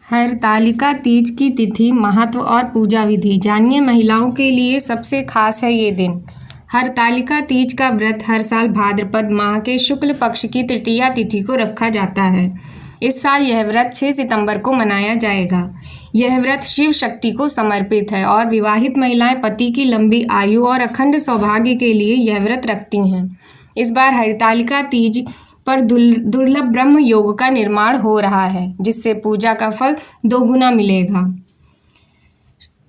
हरतालिका तीज की तिथि, महत्व और पूजा विधि जानिए। महिलाओं के लिए सबसे खास है ये दिन। हरतालिका तीज का व्रत हर साल भाद्रपद माह के शुक्ल पक्ष की तृतीया तिथि को रखा जाता है। इस साल यह व्रत 6 सितंबर को मनाया जाएगा। यह व्रत शिव शक्ति को समर्पित है और विवाहित महिलाएं पति की लंबी आयु और अखंड सौभाग्य के लिए यह व्रत रखती हैं। इस बार हरतालिका तीज पर दुर्लभ ब्रह्म योग का निर्माण हो रहा है, जिससे पूजा का फल दोगुना मिलेगा।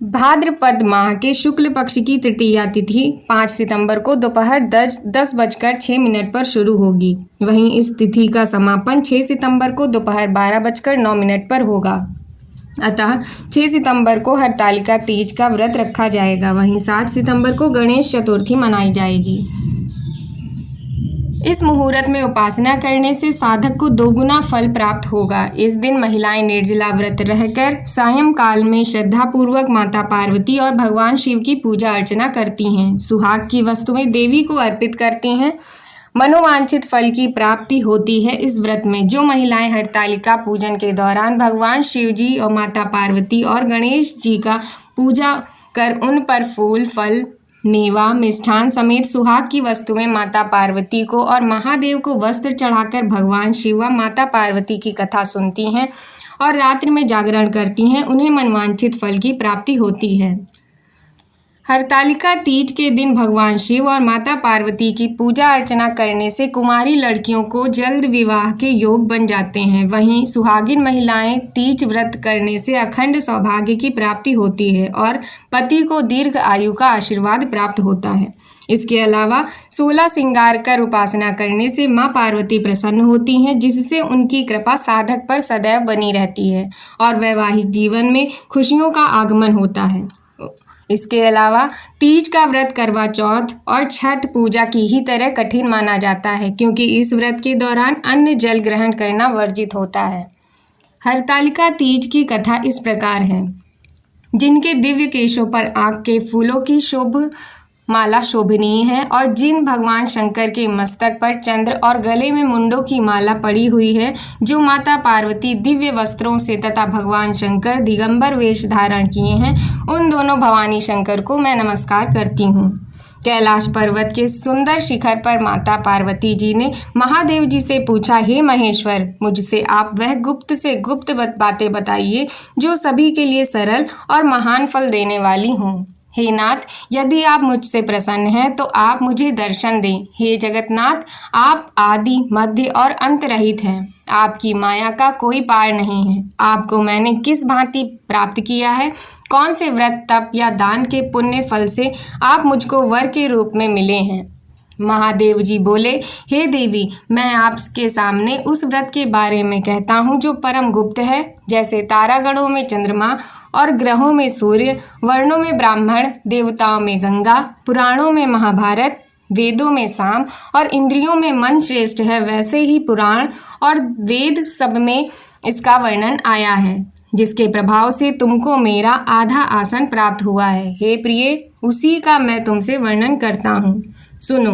भाद्रपद माह के शुक्ल पक्ष की तृतीया तिथि 5 सितंबर को दोपहर 10:06 पर शुरू होगी। वहीं इस तिथि का समापन 6 सितंबर को दोपहर 12:09 पर होगा। अतः 6 सितंबर को हरतालिका तीज का व्रत रखा जाएगा। वहीं 7 सितंबर को गणेश चतुर्थी मनाई जाएगी। इस मुहूर्त में उपासना करने से साधक को दोगुना फल प्राप्त होगा। इस दिन महिलाएं निर्जला व्रत रहकर सायंकाल में श्रद्धापूर्वक माता पार्वती और भगवान शिव की पूजा अर्चना करती हैं। सुहाग की वस्तुएं देवी को अर्पित करती हैं। मनोवांछित फल की प्राप्ति होती है। इस व्रत में जो महिलाएं हरतालिका पूजन के दौरान भगवान शिव जी और माता पार्वती और गणेश जी का पूजा कर उन पर फूल, फल, मेवा, मिष्ठान समेत सुहाग की वस्तुएं माता पार्वती को और महादेव को वस्त्र चढ़ाकर भगवान शिव व माता पार्वती की कथा सुनती हैं और रात्रि में जागरण करती हैं, उन्हें मनवांछित फल की प्राप्ति होती है। हरतालिका तीज के दिन भगवान शिव और माता पार्वती की पूजा अर्चना करने से कुमारी लड़कियों को जल्द विवाह के योग बन जाते हैं। वहीं सुहागिन महिलाएं तीज व्रत करने से अखंड सौभाग्य की प्राप्ति होती है और पति को दीर्घ आयु का आशीर्वाद प्राप्त होता है। इसके अलावा 16 श्रृंगार कर उपासना करने से माँ पार्वती प्रसन्न होती हैं, जिससे उनकी कृपा साधक पर सदैव बनी रहती है और वैवाहिक जीवन में खुशियों का आगमन होता है। इसके अलावा तीज का व्रत करवा चौथ और छठ पूजा की ही तरह कठिन माना जाता है, क्योंकि इस व्रत के दौरान अन्न जल ग्रहण करना वर्जित होता है। हरतालिका तीज की कथा इस प्रकार है। जिनके दिव्य केशों पर आँख के फूलों की शोभ माला शोभनीय है और जिन भगवान शंकर के मस्तक पर चंद्र और गले में मुंडों की माला पड़ी हुई है, जो माता पार्वती दिव्य वस्त्रों से तथा भगवान शंकर दिगंबर वेश धारण किए हैं, उन दोनों भवानी शंकर को मैं नमस्कार करती हूँ। कैलाश पर्वत के सुंदर शिखर पर माता पार्वती जी ने महादेव जी से पूछा, हे महेश्वर, मुझसे आप वह गुप्त से गुप्त बातें बताइए जो सभी के लिए सरल और महान फल देने वाली हों। हे नाथ, यदि आप मुझसे प्रसन्न हैं तो आप मुझे दर्शन दें। हे जगतनाथ, आप आदि, मध्य और अंत रहित हैं। आपकी माया का कोई पार नहीं है। आपको मैंने किस भांति प्राप्त किया है? कौन से व्रत, तप या दान के पुण्य फल से आप मुझको वर के रूप में मिले हैं? महादेव जी बोले, हे देवी, मैं आपके सामने उस व्रत के बारे में कहता हूँ जो परम गुप्त है। जैसे तारागणों में चंद्रमा और ग्रहों में सूर्य, वर्णों में ब्राह्मण, देवताओं में गंगा, पुराणों में महाभारत, वेदों में साम और इंद्रियों में मन श्रेष्ठ है, वैसे ही पुराण और वेद सब में इसका वर्णन आया है, जिसके प्रभाव से तुमको मेरा आधा आसन प्राप्त हुआ है। हे प्रिय, उसी का मैं तुमसे वर्णन करता हूँ। सुनो,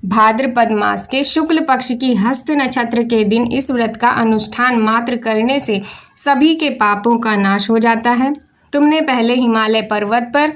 भाद्रपद मास के शुक्ल पक्ष की हस्त नक्षत्र के दिन इस व्रत का अनुष्ठान मात्र करने से सभी के पापों का नाश हो जाता है। तुमने पहले हिमालय पर्वत पर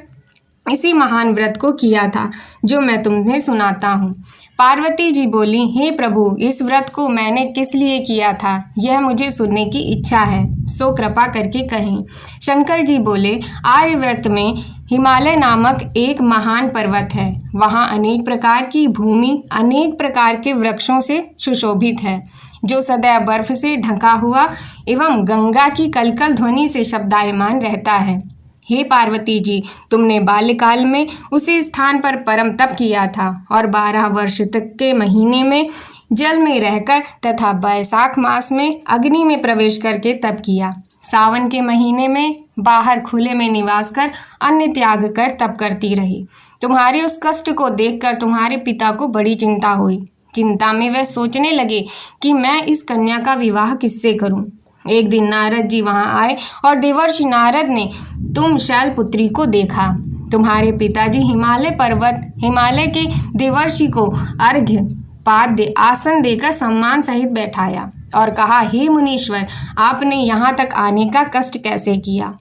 इसी महान व्रत को किया था, जो मैं तुम्हें सुनाता हूँ। पार्वती जी बोली, हे प्रभु, इस व्रत को मैंने किस लिए किया था, यह मुझे सुनने की इच्छा है, सो कृपा करके कहें। शंकर जी बोले, आर्यव्रत में हिमालय नामक एक महान पर्वत है। वहाँ अनेक प्रकार की भूमि अनेक प्रकार के वृक्षों से सुशोभित है, जो सदैव बर्फ से ढका हुआ एवं गंगा की कलकल ध्वनि से शब्दायमान रहता है। हे पार्वती जी, तुमने बाल्यकाल में उसी स्थान पर परम तप किया था और 12 वर्ष तक के महीने में जल में रहकर तथा बैसाख मास में अग्नि में प्रवेश करके तप किया। सावन के महीने में बाहर खुले में निवास कर अन्न त्याग कर तप करती रही। तुम्हारे उस कष्ट को देखकर तुम्हारे पिता को बड़ी चिंता हुई। चिंता में वह सोचने लगे कि मैं इस कन्या का विवाह किससे करूं। एक दिन नारद जी वहां आए और देवर्षि नारद ने तुम शैलपुत्री को देखा। तुम्हारे पिताजी हिमालय के देवर्षि को अर्घ्य पाद्य आसन देकर सम्मान सहित बैठाया। और कहा, हे मुनीश्वर, आपने यहाँ तक आने का कष्ट कैसे किया?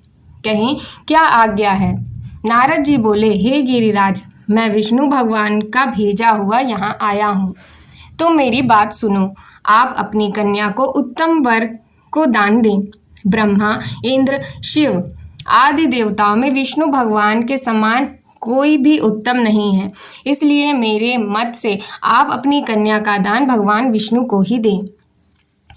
कहें, क्या आज्ञा है? नारद जी बोले, हे गिरिराज, मैं विष्णु भगवान का भेजा हुआ यहाँ आया हूँ। तो मेरी बात सुनो। आप अपनी कन्या को उत्तम वर को दान दें। ब्रह्मा, इंद्र, शिव आदि देवताओं में विष्णु भगवान के समान कोई भी उत्तम नहीं है। इसलिए मेरे मत से आप अपनी कन्या का दान भगवान विष्णु को ही दें।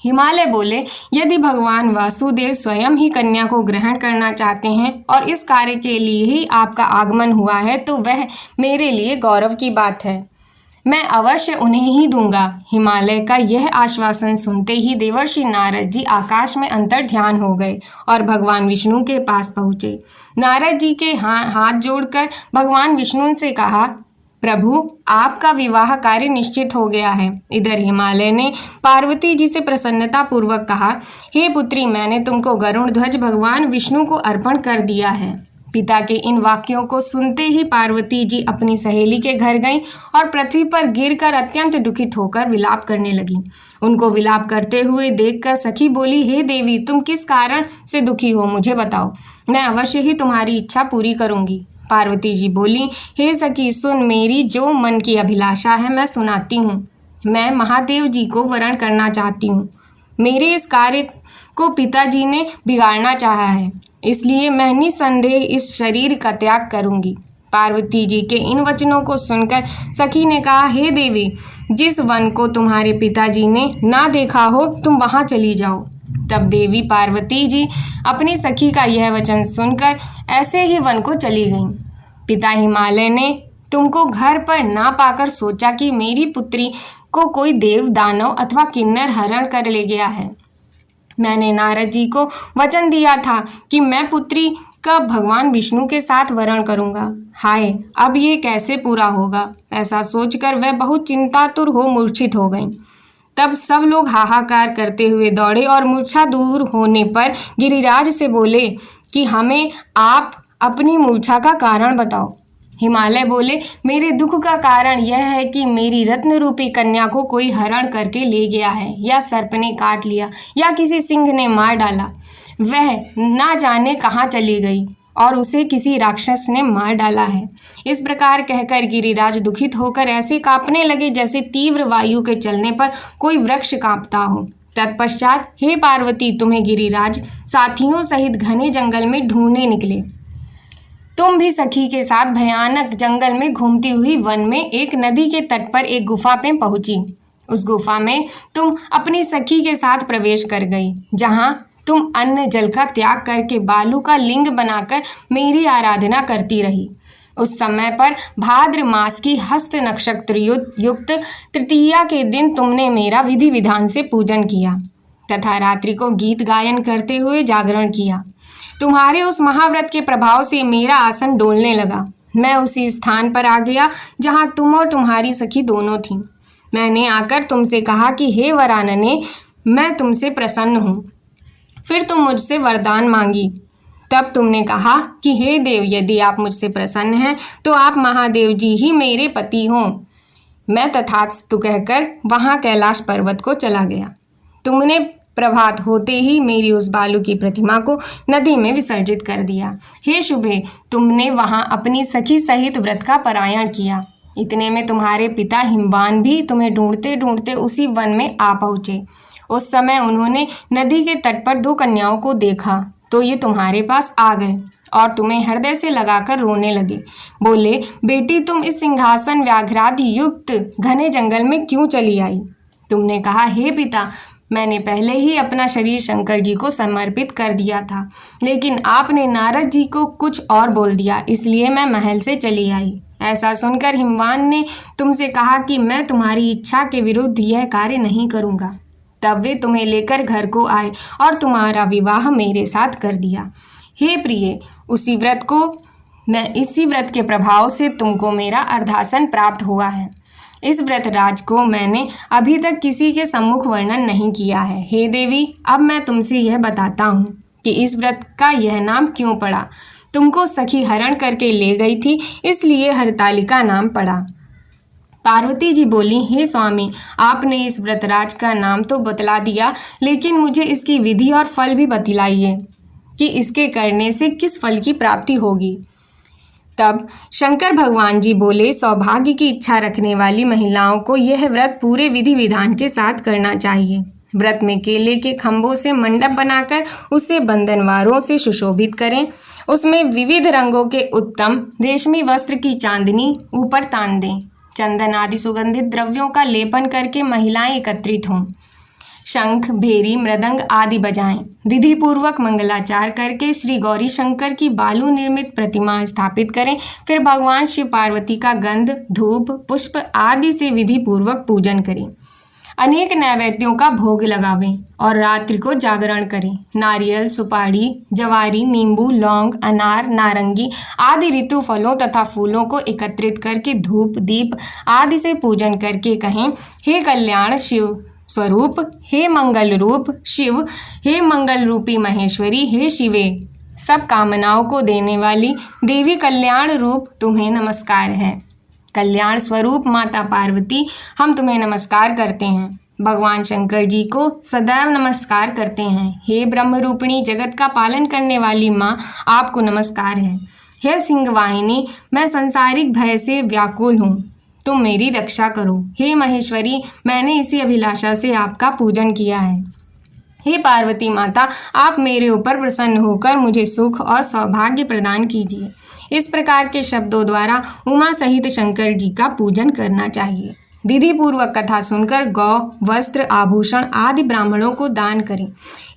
हिमालय बोले, यदि भगवान वासुदेव स्वयं ही कन्या को ग्रहण करना चाहते हैं और इस कार्य के लिए ही आपका आगमन हुआ है तो वह मेरे लिए गौरव की बात है। मैं अवश्य उन्हें ही दूंगा। हिमालय का यह आश्वासन सुनते ही देवर्षि नारद जी आकाश में अंतर ध्यान हो गए और भगवान विष्णु के पास पहुँचे। नारद जी के हाथ जोड़कर भगवान विष्णु से कहा, प्रभु, आपका विवाह कार्य निश्चित हो गया है। इधर हिमालय ने पार्वती जी से प्रसन्नता पूर्वक कहा, हे पुत्री, मैंने तुमको गरुड़ ध्वज भगवान विष्णु को अर्पण कर दिया है। पिता के इन वाक्यों को सुनते ही पार्वती जी अपनी सहेली के घर गईं और पृथ्वी पर गिरकर अत्यंत दुखित होकर विलाप करने लगीं। उनको विलाप करते हुए देखकर सखी बोली, हे देवी, तुम किस कारण से दुखी हो, मुझे बताओ, मैं अवश्य ही तुम्हारी इच्छा पूरी करूंगी। पार्वती जी बोली, हे सखी, सुन, मेरी जो मन की अभिलाषा है मैं सुनाती हूँ। मैं महादेव जी को वरण करना चाहती हूँ। मेरे इस कार्य को पिताजी ने बिगाड़ना चाहा है, इसलिए मैं निसंदेह इस शरीर का त्याग करूंगी। पार्वती जी के इन वचनों को सुनकर सखी ने कहा, हे देवी, जिस वन को तुम्हारे पिताजी ने ना देखा हो तुम वहां चली जाओ। तब देवी पार्वती जी अपनी सखी का यह वचन सुनकर ऐसे ही वन को चली गईं। पिता हिमालय ने तुमको घर पर ना पाकर सोचा कि मेरी पुत्री को कोई देव, दानव अथवा किन्नर हरण कर ले गया है। मैंने नारद जी को वचन दिया था कि मैं पुत्री का भगवान विष्णु के साथ वरण करूंगा। हाय, अब ये कैसे पूरा होगा? ऐसा सोचकर वह बहुत चिंतातुर हो मूर्छित हो गईं। तब सब लोग हाहाकार करते हुए दौड़े और मूर्छा दूर होने पर गिरिराज से बोले कि हमें आप अपनी मूर्छा का कारण बताओ। हिमालय बोले, मेरे दुख का कारण यह है कि मेरी रत्न रूपी कन्या को कोई हरण करके ले गया है, या सर्प ने काट लिया, या किसी सिंह ने मार डाला। वह ना जाने कहाँ चली गई और उसे किसी राक्षस ने मार डाला है। इस प्रकार कहकर गिरिराज दुखित होकर ऐसे कांपने लगे जैसे तीव्र वायु के चलने पर कोई वृक्ष कांपता हो। तत्पश्चात, हे पार्वती, तुम्हें गिरिराज साथियों सहित घने जंगल में ढूंढने निकले। तुम भी सखी के साथ भयानक जंगल में घूमती हुई वन में एक नदी के तट पर एक गुफा में पहुंची। उस गुफा में तुम अपनी सखी के साथ प्रवेश कर गई, जहां तुम अन्न जल का त्याग करके बालू का लिंग बनाकर मेरी आराधना करती रही। उस समय पर भाद्र मास की हस्त नक्षत्र युक्त तृतीया के दिन तुमने मेरा विधि विधान से पूजन किया तथा रात्रि को गीत गायन करते हुए जागरण किया। तुम्हारे उस महाव्रत के प्रभाव से मेरा आसन डोलने लगा। मैं उसी स्थान पर आ गया जहां तुम और तुम्हारी सखी दोनों थीं। मैंने आकर तुमसे कहा कि हे वरानने, मैं तुमसे प्रसन्न हूँ। फिर तुम मुझसे वरदान मांगी। तब तुमने कहा कि हे देव, यदि आप मुझसे प्रसन्न हैं तो आप महादेव जी ही मेरे पति हों। मैं तथास्तु कहकर वहाँ कैलाश पर्वत को चला गया। तुमने प्रभात होते ही मेरी उस बालू की प्रतिमा को नदी में विसर्जित कर दिया। हे शुभे, तुमने वहाँ अपनी सखी सहित व्रत का पारायण किया। इतने में तुम्हारे पिता हिमवान भी तुम्हें ढूंढते ढूंढते उसी वन में आ पहुँचे। उस समय उन्होंने नदी के तट पर 2 कन्याओं को देखा तो ये तुम्हारे पास आ गए और तुम्हें हृदय से लगाकर रोने लगे। बोले, बेटी, तुम इस सिंहासन व्याघ्रादि युक्त घने जंगल में क्यों चली आई? तुमने कहा, हे पिता, मैंने पहले ही अपना शरीर शंकर जी को समर्पित कर दिया था, लेकिन आपने नारद जी को कुछ और बोल दिया, इसलिए मैं महल से चली आई। ऐसा सुनकर हिमवान ने तुमसे कहा कि मैं तुम्हारी इच्छा के विरुद्ध यह कार्य नहीं करूँगा। तब वे तुम्हें लेकर घर को आए और तुम्हारा विवाह मेरे साथ कर दिया। हे प्रिय, इसी व्रत के प्रभाव से तुमको मेरा अर्धासन प्राप्त हुआ है। इस व्रत राज को मैंने अभी तक किसी के सम्मुख वर्णन नहीं किया है। हे देवी, अब मैं तुमसे यह बताता हूँ कि इस व्रत का यह नाम क्यों पड़ा। तुमको सखी हरण करके ले गई थी, इसलिए हरतालिका नाम पड़ा। पार्वती जी बोली, हे स्वामी, आपने इस व्रतराज का नाम तो बतला दिया, लेकिन मुझे इसकी विधि और फल भी बतलाइए कि इसके करने से किस फल की प्राप्ति होगी। तब शंकर भगवान जी बोले, सौभाग्य की इच्छा रखने वाली महिलाओं को यह व्रत पूरे विधि विधान के साथ करना चाहिए। व्रत में केले के खंभों से मंडप बनाकर उसे बंधनवारों से सुशोभित करें। उसमें विविध रंगों के उत्तम रेशमी वस्त्र की चांदनी ऊपर तान दें। चंदन आदि सुगंधित द्रव्यों का लेपन करके महिलाएं एकत्रित हों। शंख, भेरी, मृदंग आदि बजाएं। विधि पूर्वक मंगलाचार करके श्री गौरी शंकर की बालू निर्मित प्रतिमा स्थापित करें। फिर भगवान शिव पार्वती का गंध, धूप, पुष्प आदि से विधि पूर्वक पूजन करें। अनेक नैवेद्यों का भोग लगावें और रात्रि को जागरण करें। नारियल, सुपारी, जवारी, नींबू, लौंग, अनार, नारंगी आदि ऋतु फलों तथा फूलों को एकत्रित करके धूप, दीप आदि से पूजन करके कहें, हे कल्याण शिव स्वरूप, हे मंगल रूप शिव, हे मंगल रूपी महेश्वरी, हे शिवे, सब कामनाओं को देने वाली देवी कल्याण रूप तुम्हें नमस्कार है। कल्याण स्वरूप माता पार्वती, हम तुम्हें नमस्कार करते हैं। भगवान शंकर जी को सदैव नमस्कार करते हैं। हे ब्रह्म रूपिणी, जगत का पालन करने वाली माँ, आपको नमस्कार है। हे सिंहवाहिनी, मैं सांसारिक भय से व्याकुल हूँ, तुम मेरी रक्षा करो। हे महेश्वरी, मैंने इसी अभिलाषा से आपका पूजन किया है। हे पार्वती माता, आप मेरे ऊपर प्रसन्न होकर मुझे सुख और सौभाग्य प्रदान कीजिए। इस प्रकार के शब्दों द्वारा उमा सहित शंकर जी का पूजन करना चाहिए। विधि पूर्वक कथा सुनकर गौ, वस्त्र, आभूषण आदि ब्राह्मणों को दान करें।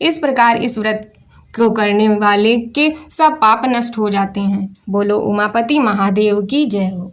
इस प्रकार इस व्रत को करने वाले के सब पाप नष्ट हो जाते हैं। बोलो उमापति महादेव की जय हो।